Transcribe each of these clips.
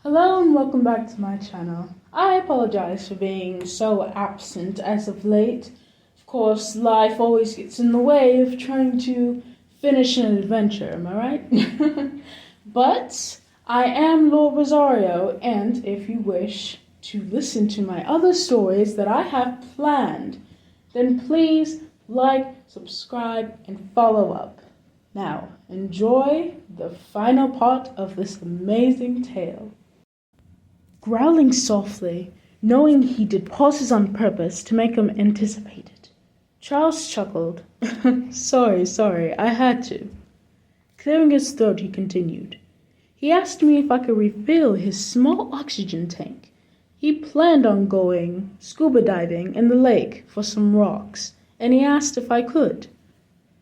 Hello and welcome back to my channel. I apologize for being so absent as of late. Of course, life always gets in the way of trying to finish an adventure, am I right? But I am Lord Rosario, and if you wish to listen to my other stories that I have planned, then please like, subscribe, and follow up. Now, enjoy the final part of this amazing tale. Growling softly, knowing he did pauses on purpose to make him anticipate it, Charles chuckled. Sorry, I had to. Clearing his throat, he continued. He asked me if I could refill his small oxygen tank. He planned on going scuba diving in the lake for some rocks, and he asked if I could.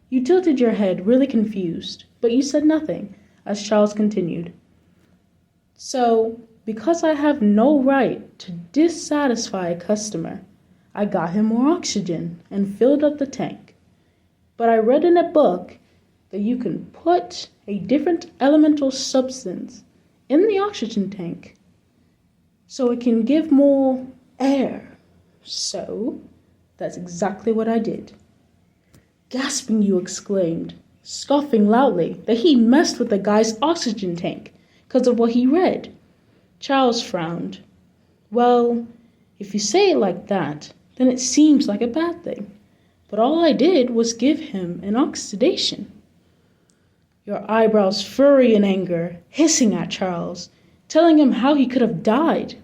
You tilted your head, really confused, but you said nothing, as Charles continued. So, because I have no right to dissatisfy a customer, I got him more oxygen and filled up the tank. But I read in a book that you can put a different elemental substance in the oxygen tank so it can give more air. So, that's exactly what I did. Gasping, you exclaimed, scoffing loudly that he messed with the guy's oxygen tank because of what he read. Charles frowned. Well, if you say it like that, then it seems like a bad thing. But all I did was give him an oxidation. Your eyebrows furry in anger, hissing at Charles, telling him how he could have died.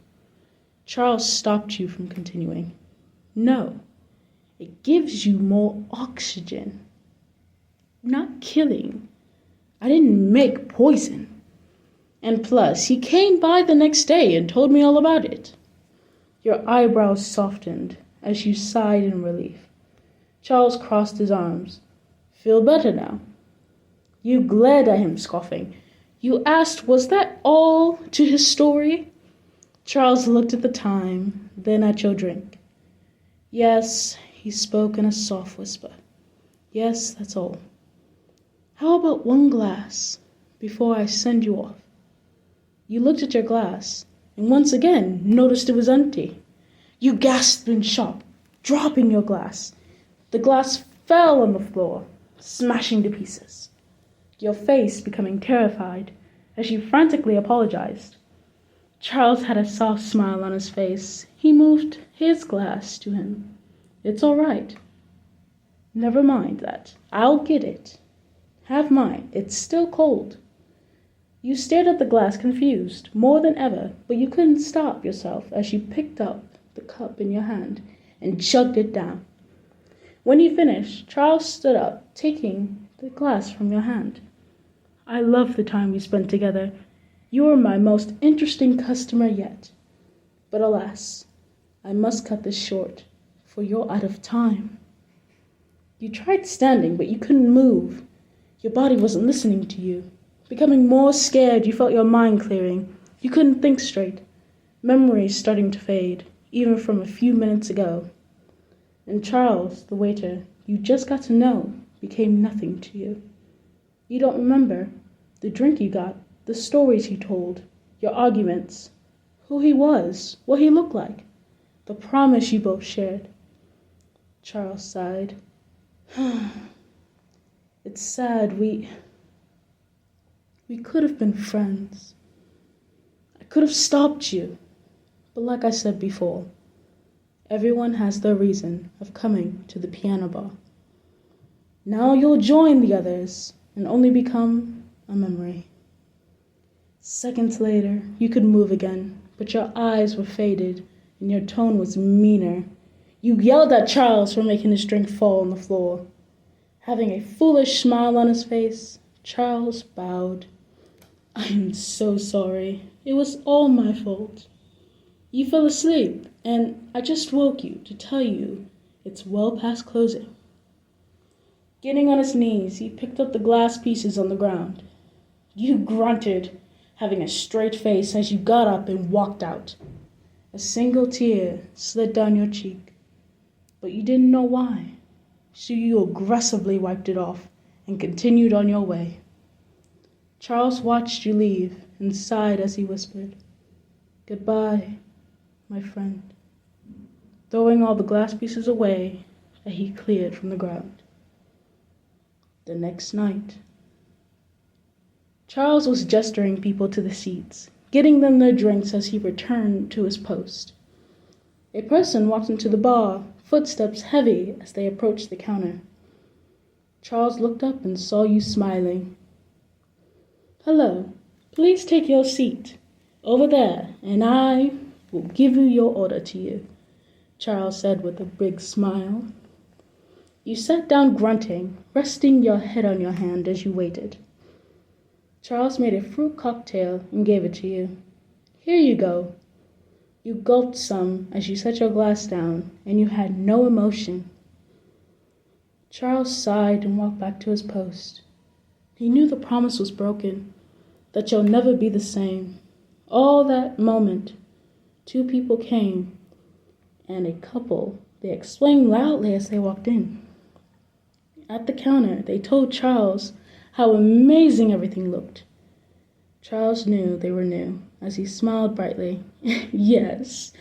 Charles stopped you from continuing. No, it gives you more oxygen. Not killing. I didn't make poison. And plus, he came by the next day and told me all about it. Your eyebrows softened as you sighed in relief. Charles crossed his arms. Feel better now. You glared at him, scoffing. You asked, was that all to his story? Charles looked at the time, then at your drink. Yes, he spoke in a soft whisper. Yes, that's all. How about one glass before I send you off? You looked at your glass, and once again noticed it was empty. You gasped in shock, dropping your glass. The glass fell on the floor, smashing to pieces. Your face becoming terrified as you frantically apologized. Charles had a soft smile on his face. He moved his glass to him. It's all right. Never mind that. I'll get it. Have mine. It's still cold. You stared at the glass confused, more than ever, but you couldn't stop yourself as you picked up the cup in your hand and chugged it down. When you finished, Charles stood up, taking the glass from your hand. I love the time we spent together. You were my most interesting customer yet. But alas, I must cut this short, for you're out of time. You tried standing, but you couldn't move. Your body wasn't listening to you. Becoming more scared, you felt your mind clearing. You couldn't think straight. Memories starting to fade, even from a few minutes ago. And Charles, the waiter, you just got to know, became nothing to you. You don't remember the drink you got, the stories he told, your arguments, who he was, what he looked like, the promise you both shared. Charles sighed. It's sad, we could have been friends. I could have stopped you. But like I said before, everyone has their reason of coming to the piano bar. Now you'll join the others and only become a memory. Seconds later, you could move again, but your eyes were faded and your tone was meaner. You yelled at Charles for making his drink fall on the floor. Having a foolish smile on his face, Charles bowed. I am so sorry. It was all my fault. You fell asleep, and I just woke you to tell you it's well past closing. Getting on his knees, he picked up the glass pieces on the ground. You grunted, having a straight face as you got up and walked out. A single tear slid down your cheek, but you didn't know why, so you aggressively wiped it off and continued on your way. Charles watched you leave and sighed as he whispered, Goodbye, my friend, throwing all the glass pieces away that he cleared from the ground. The next night, Charles was gesturing people to the seats, getting them their drinks as he returned to his post. A person walked into the bar, footsteps heavy as they approached the counter. Charles looked up and saw you smiling. "Hello, please take your seat over there, and I will give your order to you," Charles said with a big smile. You sat down grunting, resting your head on your hand as you waited. Charles made a fruit cocktail and gave it to you. "Here you go." You gulped some as you set your glass down, and you had no emotion. Charles sighed and walked back to his post. He knew the promise was broken, that you'll never be the same. All that moment, two people came, and a couple, they exclaimed loudly as they walked in. At the counter, they told Charles how amazing everything looked. Charles knew they were new, as he smiled brightly. Yes,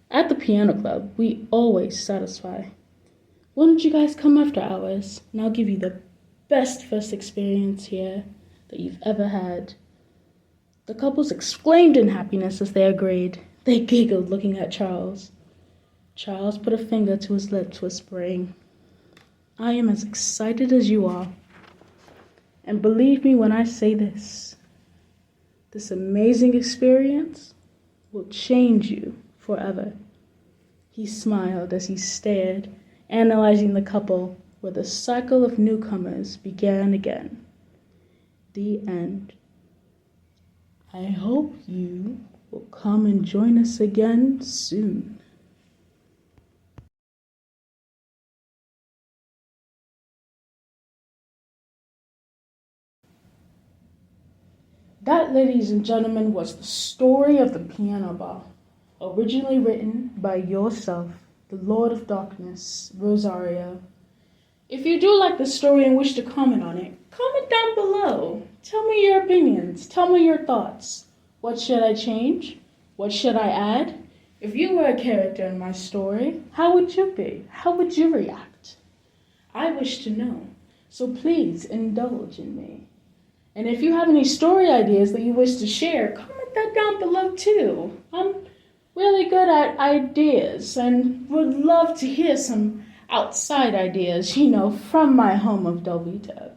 at the piano club, we always satisfy. Why don't you guys come after hours, and I'll give you the best first experience here that you've ever had. The couples exclaimed in happiness as they agreed. They giggled looking at Charles. Charles put a finger to his lips, whispering, "I am as excited as you are. And believe me when I say this amazing experience will change you forever." He smiled as he stared, analyzing the couple, where the cycle of newcomers began again. The end. I hope you will come and join us again soon. That, ladies and gentlemen, was the story of the piano bar, originally written by yourself, the Lord of Darkness, Rosario. If you do like the story and wish to comment on it, comment down below. Tell me your opinions. Tell me your thoughts. What should I change? What should I add? If you were a character in my story, how would you be? How would you react? I wish to know. So please indulge in me. And if you have any story ideas that you wish to share, comment that down below too. I'm really good at ideas and would love to hear some outside ideas, from my home of Delvita.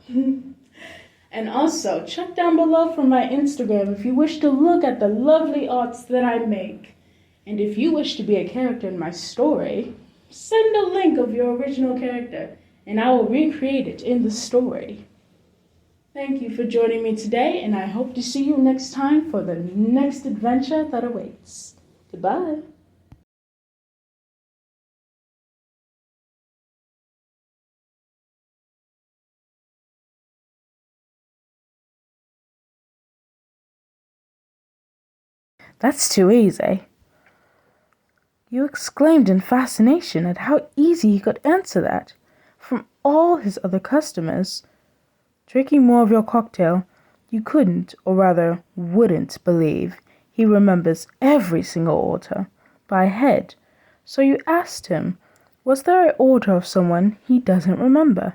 And also, check down below for my Instagram if you wish to look at the lovely arts that I make. And if you wish to be a character in my story, send a link of your original character, and I will recreate it in the story. Thank you for joining me today, and I hope to see you next time for the next adventure that awaits. Goodbye. That's too easy. You exclaimed in fascination at how easy he could answer that. From all his other customers, drinking more of your cocktail, you couldn't, or rather wouldn't, believe he remembers every single order by head. So you asked him, was there an order of someone he doesn't remember?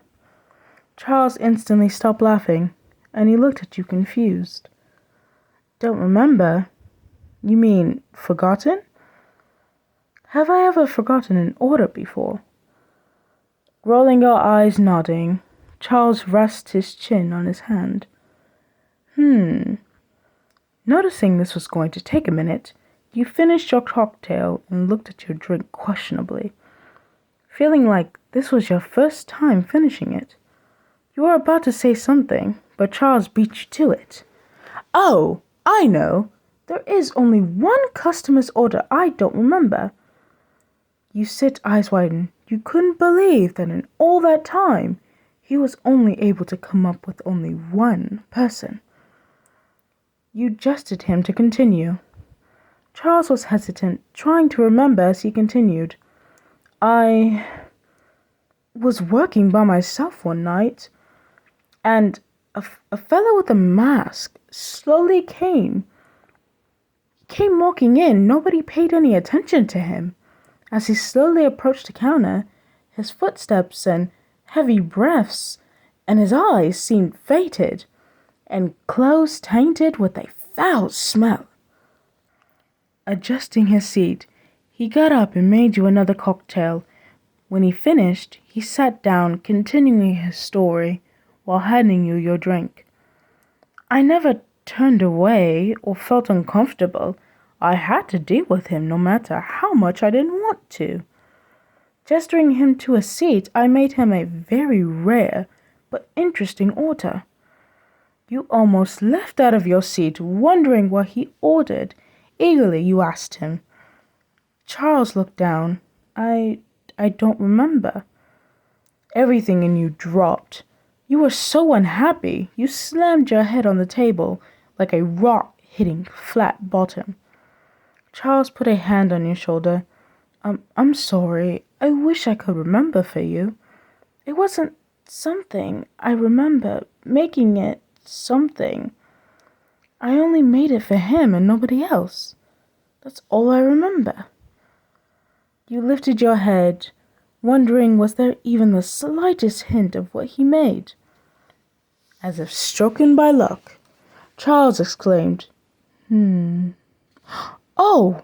Charles instantly stopped laughing, and he looked at you confused. Don't remember? You mean forgotten? Have I ever forgotten an order before? Rolling your eyes, nodding, Charles rested his chin on his hand. Noticing this was going to take a minute, you finished your cocktail and looked at your drink questionably, feeling like this was your first time finishing it. You were about to say something, but Charles beat you to it. Oh, I know. There is only one customer's order I don't remember. You sit eyes widen. You couldn't believe that in all that time, he was only able to come up with only one person. You gestured him to continue. Charles was hesitant, trying to remember as he continued. I was working by myself one night, and a fellow with a mask slowly came came walking in, nobody paid any attention to him. As he slowly approached the counter, his footsteps and heavy breaths and his eyes seemed fated, and clothes tainted with a foul smell. Adjusting his seat, he got up and made you another cocktail. When he finished, he sat down, continuing his story while handing you your drink. I never turned away or felt uncomfortable. I had to deal with him no matter how much I didn't want to. Gesturing him to a seat, I made him a very rare but interesting order. You almost left out of your seat, wondering what he ordered. Eagerly, you asked him. Charles looked down. I don't remember. Everything in you dropped. You were so unhappy. You slammed your head on the table like a rock hitting flat bottom. Charles put a hand on your shoulder. I'm sorry. I wish I could remember for you. It wasn't something. I remember making it something. I only made it for him and nobody else. That's all I remember. You lifted your head, wondering was there even the slightest hint of what he made. As if stricken by luck, Charles exclaimed, Oh,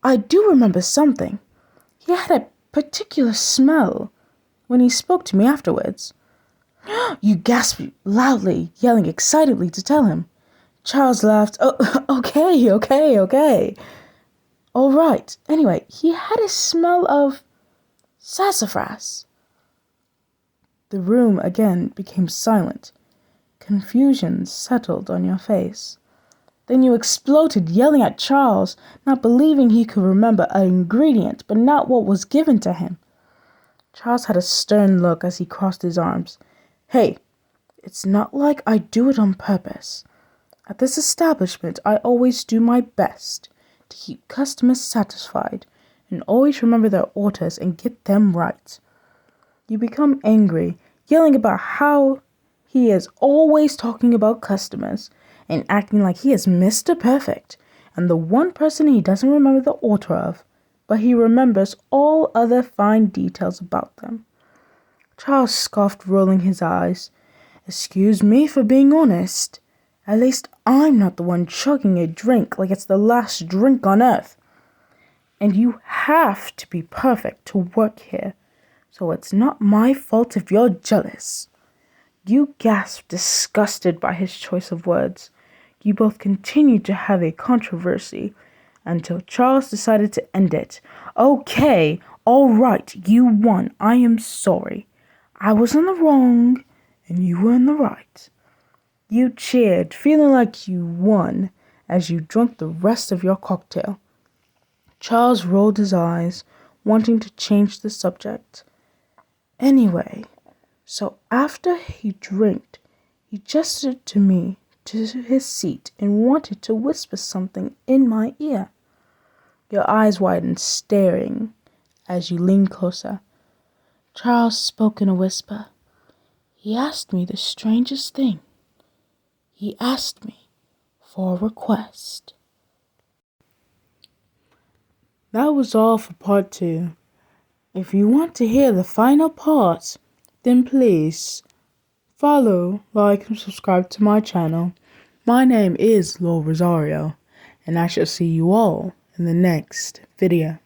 I do remember something. He had a particular smell when he spoke to me afterwards. You gasped loudly, yelling excitedly to tell him. Charles laughed. Oh, okay. All right. Anyway, he had a smell of sassafras. The room again became silent. Confusion settled on your face. Then you exploded, yelling at Charles, not believing he could remember an ingredient, but not what was given to him. Charles had a stern look as he crossed his arms. Hey, it's not like I do it on purpose. At this establishment, I always do my best to keep customers satisfied and always remember their orders and get them right. You become angry, yelling about how he is always talking about customers and acting like he is Mr. Perfect and the one person he doesn't remember the order of, but he remembers all other fine details about them. Charles scoffed, rolling his eyes. Excuse me for being honest. At least I'm not the one chugging a drink like it's the last drink on earth. And you have to be perfect to work here, so it's not my fault if you're jealous. You gasped, disgusted by his choice of words. You both continued to have a controversy until Charles decided to end it. Okay, all right, you won. I am sorry. I was in the wrong, and you were in the right. You cheered, feeling like you won, as you drank the rest of your cocktail. Charles rolled his eyes, wanting to change the subject. Anyway, so after he drank, he gestured to me, to his seat, and wanted to whisper something in my ear. Your eyes widened, staring, as you leaned closer. Charles spoke in a whisper. He asked me the strangest thing. He asked me for a request. That was all for part 2. If you want to hear the final part, then please follow, like, and subscribe to my channel. My name is Lord Rosario, and I shall see you all in the next video.